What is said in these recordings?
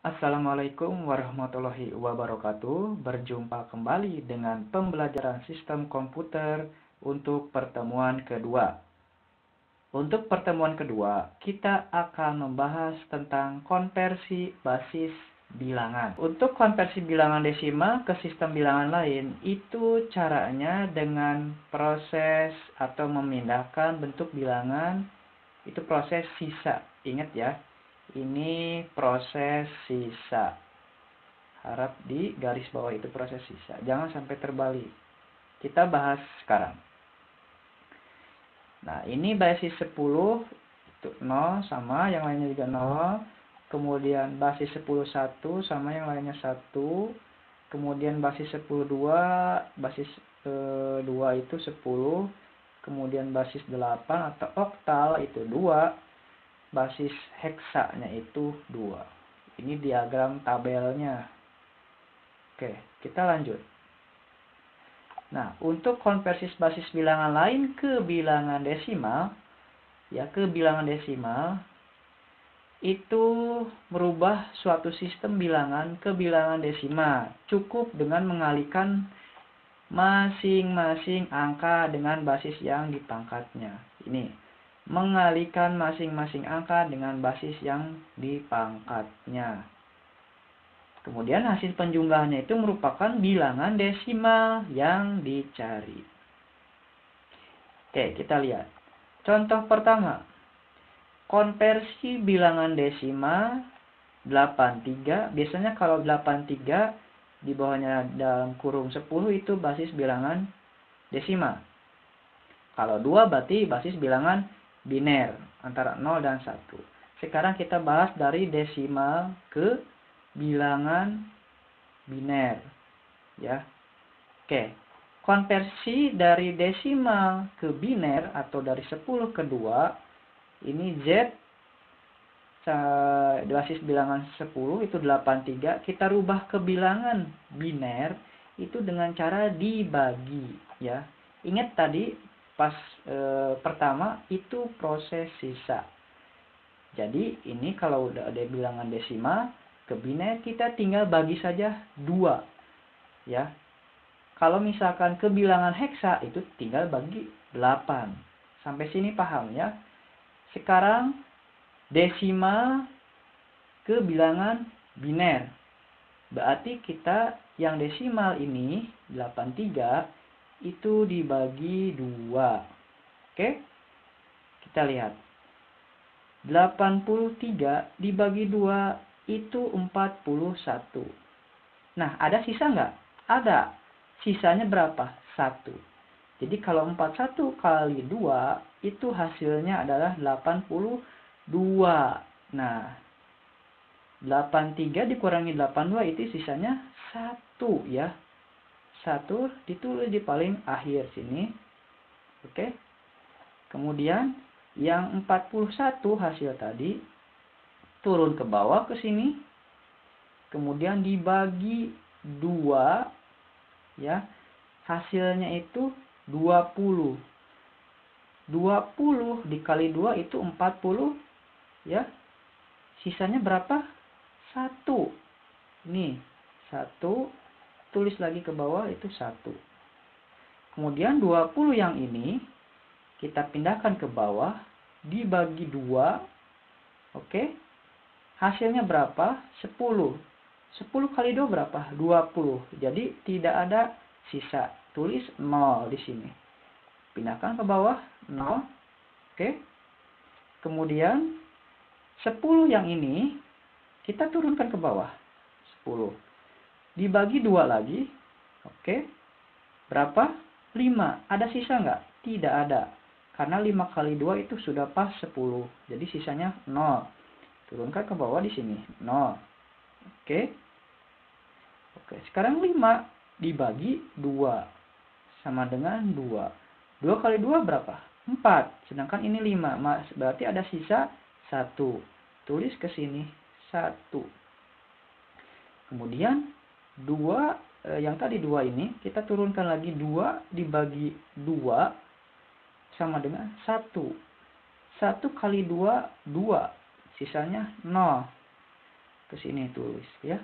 Assalamualaikum warahmatullahi wabarakatuh. Berjumpa kembali dengan pembelajaran sistem komputer untuk pertemuan kedua. Untuk pertemuan kedua, kita akan membahas tentang konversi basis bilangan. Untuk konversi bilangan desimal ke sistem bilangan lain, itu caranya dengan proses atau memindahkan bentuk bilangan, itu proses sisa. Ingat ya, ini proses sisa. Harap di garis bawah itu proses sisa. Jangan sampai terbalik. Kita bahas sekarang. Nah, ini basis 10 itu 0 sama, yang lainnya juga 0. Kemudian basis 10 1 sama, yang lainnya 1. Kemudian basis 10 2, basis 2 itu 10. Kemudian basis 8 atau oktal itu 2. Basis heksanya itu 2. Ini diagram tabelnya. Oke, kita lanjut. Nah, untuk konversi basis bilangan lain ke bilangan desimal, itu merubah suatu sistem bilangan ke bilangan desimal. Cukup dengan mengalihkan masing-masing angka dengan basis yang dipangkatnya. Ini, mengalihkan masing-masing angka dengan basis yang dipangkatnya. Kemudian hasil penjumlahannya itu merupakan bilangan desimal yang dicari. Oke, kita lihat. Contoh pertama, konversi bilangan desimal 83. Biasanya kalau 83 di bawahnya dalam kurung 10 itu basis bilangan desimal. Kalau 2 berarti basis bilangan biner antara 0 dan 1. Sekarang kita bahas dari desimal ke bilangan biner, ya. Oke, konversi dari desimal ke biner atau dari 10 ke 2, ini Z basis bilangan 10 itu 83, kita rubah ke bilangan biner itu dengan cara dibagi, ya. Ingat tadi pas pertama itu proses sisa. Jadi ini kalau udah ada bilangan desimal ke biner, kita tinggal bagi saja 2, ya. Kalau misalkan ke bilangan heksa itu tinggal bagi 8. Sampai sini paham ya? Sekarang desimal ke bilangan biner. Berarti kita yang desimal ini 83 itu dibagi 2. Oke? Kita lihat. 83 dibagi 2 itu 41. Nah, ada sisa nggak? Ada. Sisanya berapa? 1. Jadi kalau 41 kali 2 itu hasilnya adalah 82. Nah, 83 dikurangi 82 itu sisanya 1 ya. 1 ditulis di paling akhir sini. Oke. Kemudian yang 41 hasil tadi turun ke bawah ke sini. Kemudian dibagi 2 ya. Hasilnya itu 20. 20 dikali 2 itu 40 ya. Sisanya berapa? 1. Nih, 1. Tulis lagi ke bawah itu 1. Kemudian 20 yang ini kita pindahkan ke bawah dibagi 2. Oke. Hasilnya berapa? 10. 10 kali 2 berapa? 20. Jadi tidak ada sisa. Tulis 0 di sini. Pindahkan ke bawah 0. Oke. Kemudian 10 yang ini kita turunkan ke bawah. 10. Dibagi 2 lagi. Oke. Berapa? 5. Ada sisa nggak? Tidak ada. Karena 5 kali 2 itu sudah pas 10. Jadi sisanya 0. Turunkan ke bawah di sini. 0. Oke. Oke. Sekarang 5 dibagi 2. Sama dengan 2. 2 kali 2 berapa? 4. Sedangkan ini 5. Berarti ada sisa 1. Tulis ke sini 1. Kemudian 2, yang tadi 2 ini kita turunkan lagi 2 dibagi 2 sama dengan 1. 1 kali 2, 2. Sisanya 0. ke sini tulis ya.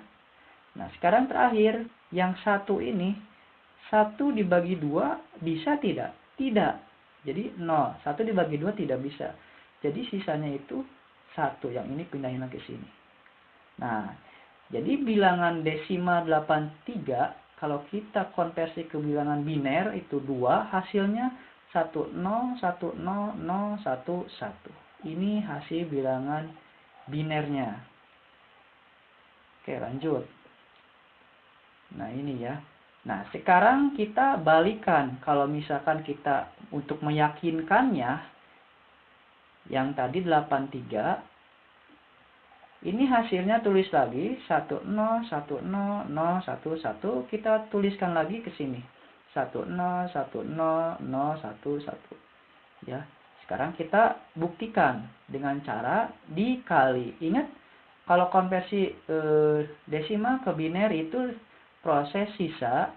Nah, sekarang terakhir yang 1 ini 1 dibagi 2 bisa tidak? Tidak. Jadi 0. 1 dibagi 2 tidak bisa. Jadi sisanya itu 1. Yang ini pindahin lagi ke sini. Nah, jadi bilangan desimal 83 kalau kita konversi ke bilangan biner itu 2, hasilnya 10, 10, 0, 0, 1, 1. Ini hasil bilangan binernya. Oke, lanjut. Nah, ini ya. Nah, sekarang kita balikan. Kalau misalkan kita untuk meyakinkannya, yang tadi 83, ini hasilnya tulis lagi 10, 10, 0, 1, 1. Kita tuliskan lagi ke sini. 10, 10, 0, 1, 1. Ya. Sekarang kita buktikan dengan cara dikali. Ingat, kalau konversi desimal ke biner itu proses sisa.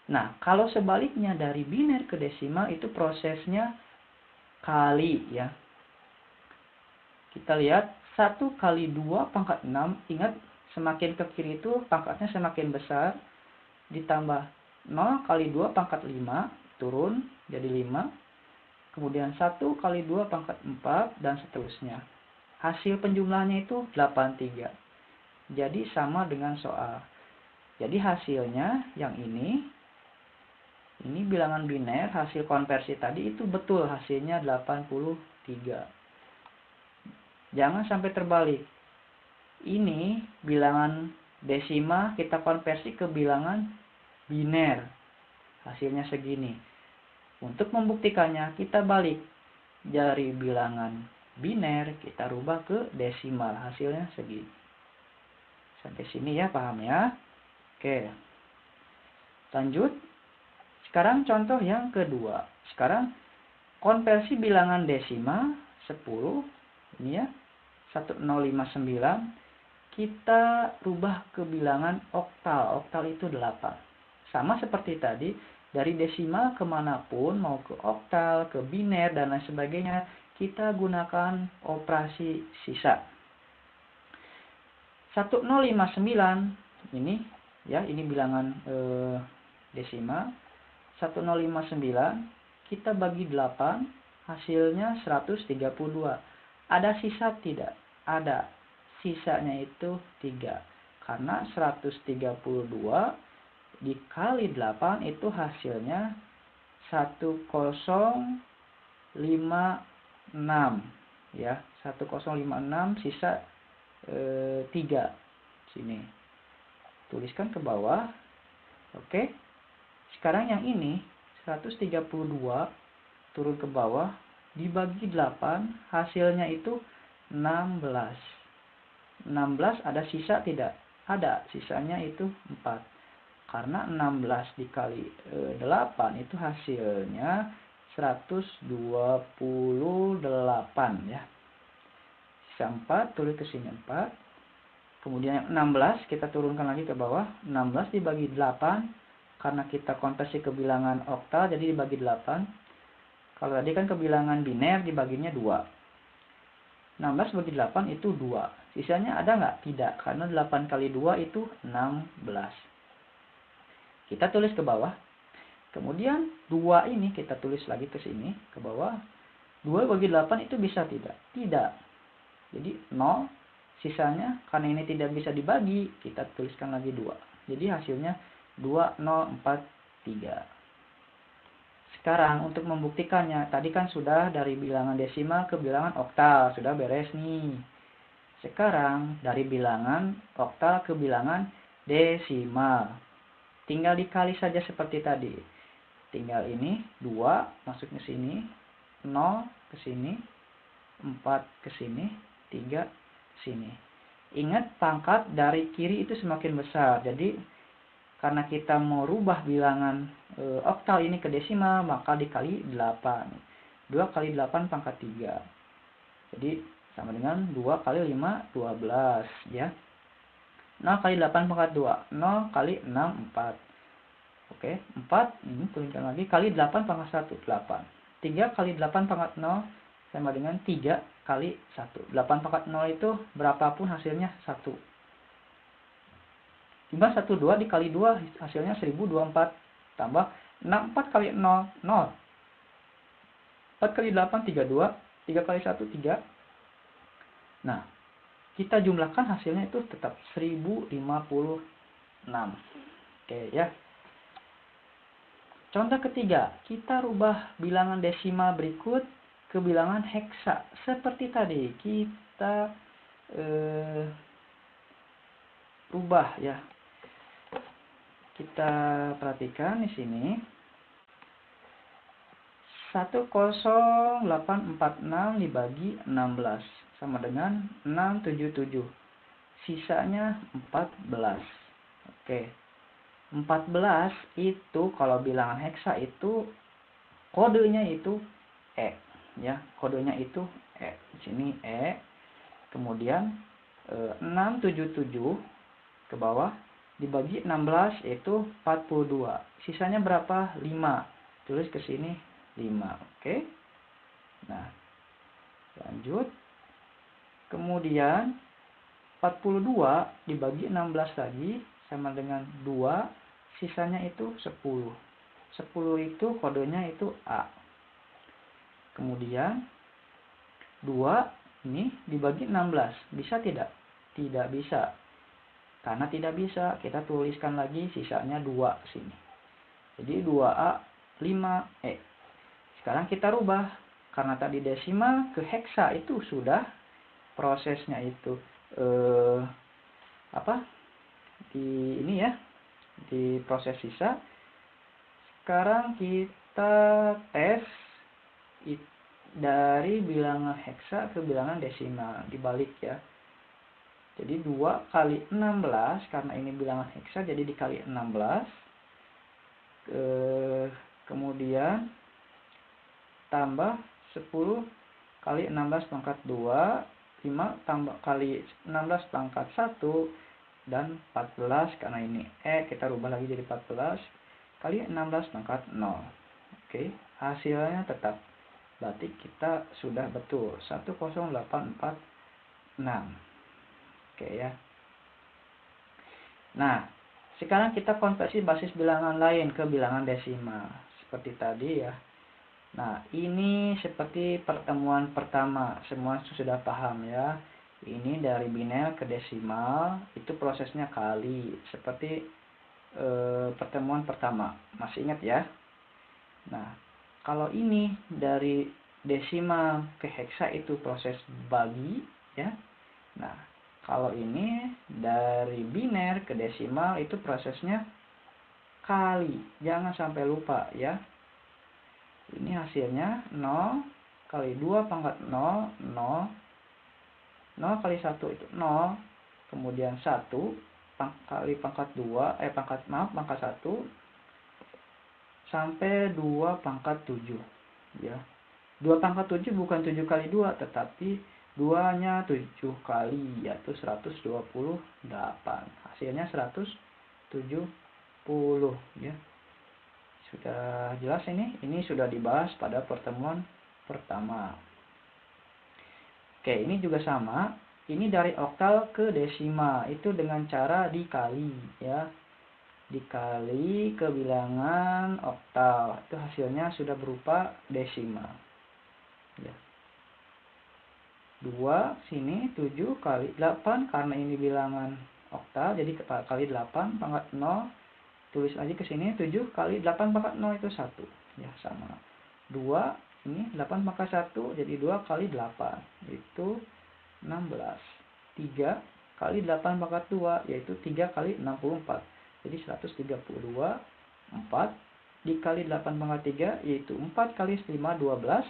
Nah, kalau sebaliknya dari biner ke desimal itu prosesnya kali ya. Kita lihat 1 kali 2 pangkat 6. Ingat, semakin ke kiri itu pangkatnya semakin besar. Ditambah 0 kali 2 pangkat 5. Turun jadi 5. Kemudian 1 kali 2 pangkat 4. Dan seterusnya. Hasil penjumlahannya itu 83. Jadi sama dengan soal. Jadi hasilnya yang ini bilangan biner, hasil konversi tadi itu betul hasilnya 83. Jangan sampai terbalik. Ini bilangan desimal kita konversi ke bilangan biner. Hasilnya segini. Untuk membuktikannya kita balik. Dari bilangan biner kita rubah ke desimal. Hasilnya segini. Sampai sini ya, paham ya? Oke. Lanjut. Sekarang contoh yang kedua. Sekarang konversi bilangan desimal 10. Ini ya. 1059. Kita rubah ke bilangan oktal. Oktal itu 8. Sama seperti tadi. Dari desimal kemanapun. Mau ke oktal, ke biner, dan lain sebagainya. Kita gunakan operasi sisa. 1059. Ini ya. Ini bilangan desimal. 1059 kita bagi 8, hasilnya 132. Ada sisa tidak? Ada. Sisanya itu 3. Karena 132 dikali 8 itu hasilnya 1056 ya. 1056 sisa 3 sini. Tuliskan ke bawah. Oke. Sekarang yang ini 132 turun ke bawah dibagi 8 hasilnya itu 16. 16 ada sisa tidak? Ada, sisanya itu 4. Karena 16 dikali 8 itu hasilnya 128 ya. Sisa 4 tulis ke sini 4. Kemudian yang 16 kita turunkan lagi ke bawah. 16 dibagi 8 karena kita konversi ke bilangan oktal jadi dibagi 8. Kalau tadi kan ke bilangan biner dibaginya 2. 16 bagi 8 itu 2. Sisanya ada nggak? Tidak, karena 8 kali 2 itu 16. Kita tulis ke bawah. Kemudian 2 ini kita tulis lagi ke sini, ke bawah. 2 bagi 8 itu bisa tidak? Tidak. Jadi 0. Sisanya, karena ini tidak bisa dibagi, kita tuliskan lagi 2. Jadi hasilnya 2043. Sekarang untuk membuktikannya, tadi kan sudah dari bilangan desimal ke bilangan oktal, sudah beres nih. Sekarang dari bilangan oktal ke bilangan desimal. Tinggal dikali saja seperti tadi. Tinggal ini 2 masuk ke sini, 0 ke sini, 4 ke sini, 3 ke sini. Ingat, pangkat dari kiri itu semakin besar. Jadi karena kita mau rubah bilangan oktal ini ke desimal, maka dikali 8. 2 kali 8 pangkat 3. Jadi sama dengan 2 kali 5, 12 ya. 0 kali 8 pangkat 2. 0 kali 6, 4. Oke, 4 ini turunkan lagi kali 8 pangkat 1, 8. 3 kali 8 pangkat 0 sama dengan 3 kali 1. 8 pangkat 0 itu berapapun hasilnya 1. 512 dikali 2 hasilnya 1024. Tambah 64 kali 0, 0. 4 kali 8, 32. 3 kali 1, 3. Nah, kita jumlahkan hasilnya itu tetap 1056. Oke ya. Contoh ketiga, kita rubah bilangan desimal berikut ke bilangan heksa. Seperti tadi, kita rubah ya. Kita perhatikan di sini. 10846 dibagi 16 sama dengan 677. Sisanya 14. Oke. 14 itu kalau bilangan heksa itu kodenya itu E ya. Kodenya itu E. Di sini E. Kemudian 677 ke bawah dibagi 16 itu 42. Sisanya berapa? 5. Tulis ke sini 5. Oke. Nah, lanjut. Kemudian 42 dibagi 16 lagi sama dengan 2, sisanya itu 10. 10 itu kodenya itu A. Kemudian 2 ini dibagi 16. Bisa tidak? Tidak bisa. Karena tidak bisa, kita tuliskan lagi sisanya 2 sini. Jadi 2A 5E. Sekarang kita rubah. Karena tadi desimal ke heksa itu sudah prosesnya itu di ini ya, di proses sisa. Sekarang kita tes dari bilangan heksa ke bilangan desimal, dibalik ya. Jadi 2 kali 16, karena ini bilangan heksa jadi dikali 16. Kemudian tambah 10 kali 16 pangkat 2, 5 tambah kali 16 pangkat 1, dan 14 karena ini E kita rubah lagi jadi 14 kali 16 pangkat 0. Oke, hasilnya tetap. Berarti kita sudah betul 10846. Oke ya. Nah, sekarang kita konversi basis bilangan lain ke bilangan desimal seperti tadi ya. Nah, ini seperti pertemuan pertama, semua sudah paham ya. Ini dari biner ke desimal, itu prosesnya kali, seperti pertemuan pertama. Masih ingat ya? Nah, kalau ini dari desimal ke heksa itu proses bagi ya. Nah, kalau ini dari biner ke desimal itu prosesnya kali. Jangan sampai lupa ya. Ini hasilnya 0 kali 2 pangkat 0, 0. 0 kali 1 itu 0. Kemudian 1 kali pangkat 2, pangkat 1 sampai 2 pangkat 7 ya. 2 pangkat 7 bukan 7 kali 2, tetapi 2-nya 7 kali, yaitu 128. Hasilnya 170 ya. Sudah jelas ini sudah dibahas pada pertemuan pertama. Oke, ini juga sama. Ini dari oktal ke desimal, itu dengan cara dikali ya. Dikali ke bilangan oktal, itu hasilnya sudah berupa desimal ya. 2 sini 7 kali 8, karena ini bilangan oktal jadi kali 8 pangkat 0. Tulis aja ke sini 7 kali 8 pangkat 0 itu 1 ya, sama. 2 ini 8 pangkat 1 jadi 2 kali 8 itu 16. 3 kali 8 pangkat 2 yaitu 3 kali 64. Jadi 132. 4 dikali 8 pangkat 3 yaitu 4 kali 5 12.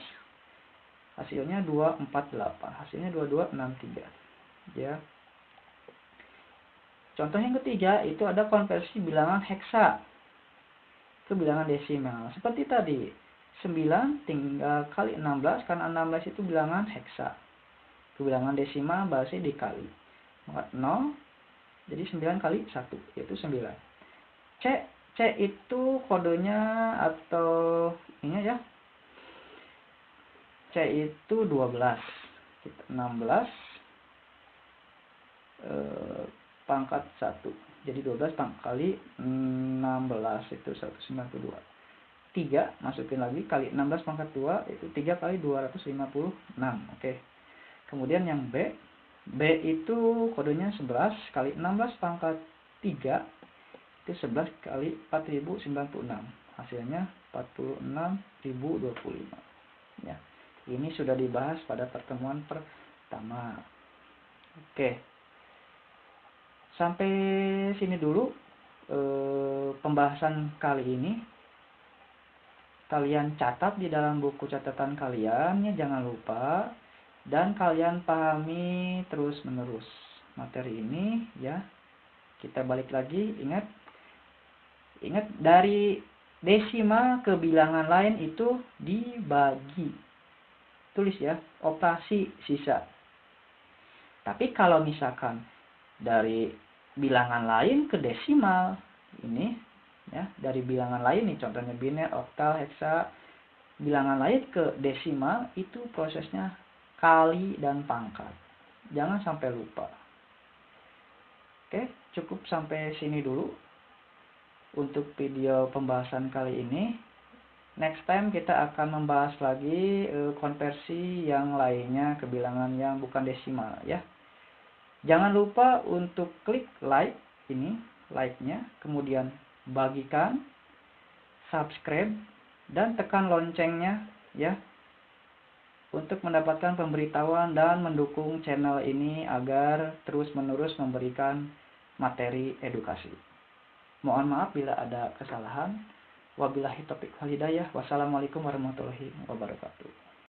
Hasilnya 248. Hasilnya 2263 ya. Contoh yang ketiga itu ada konversi bilangan heksa ke bilangan desimal. Seperti tadi, 9 tinggal kali 16, karena 16 itu bilangan heksa. Ke bilangan desimal bahasa dikali. Maka 0, jadi 9 kali 1, yaitu 9. C itu kodenya atau ini ya. C itu 12. 16 pangkat 1. Jadi 12 kali 16 itu 192. 3 masukin lagi kali 16 pangkat 2 itu 3 kali 256. Oke. Kemudian yang B itu kodenya 11 kali 16 pangkat 3 itu 11 kali 4096. Hasilnya 46.025. Ya. Ini sudah dibahas pada pertemuan pertama. Oke. Sampai sini dulu pembahasan kali ini. Kalian catat di dalam buku catatan kalian ya, jangan lupa, dan kalian pahami terus menerus materi ini ya. Kita balik lagi, ingat dari desimal ke bilangan lain itu dibagi. Tulis ya, operasi sisa. Tapi kalau misalkan dari bilangan lain ke desimal, ini ya, dari bilangan lain nih, contohnya biner, oktal, heksa, bilangan lain ke desimal itu prosesnya kali dan pangkat. Jangan sampai lupa. Oke, cukup sampai sini dulu untuk video pembahasan kali ini. Next time kita akan membahas lagi konversi yang lainnya ke bilangan yang bukan desimal ya. Jangan lupa untuk klik like ini, like-nya, kemudian bagikan, subscribe, dan tekan loncengnya ya, untuk mendapatkan pemberitahuan dan mendukung channel ini agar terus-menerus memberikan materi edukasi. Mohon maaf bila ada kesalahan. Wabillahi taufiq wal hidayah. Wassalamualaikum warahmatullahi wabarakatuh.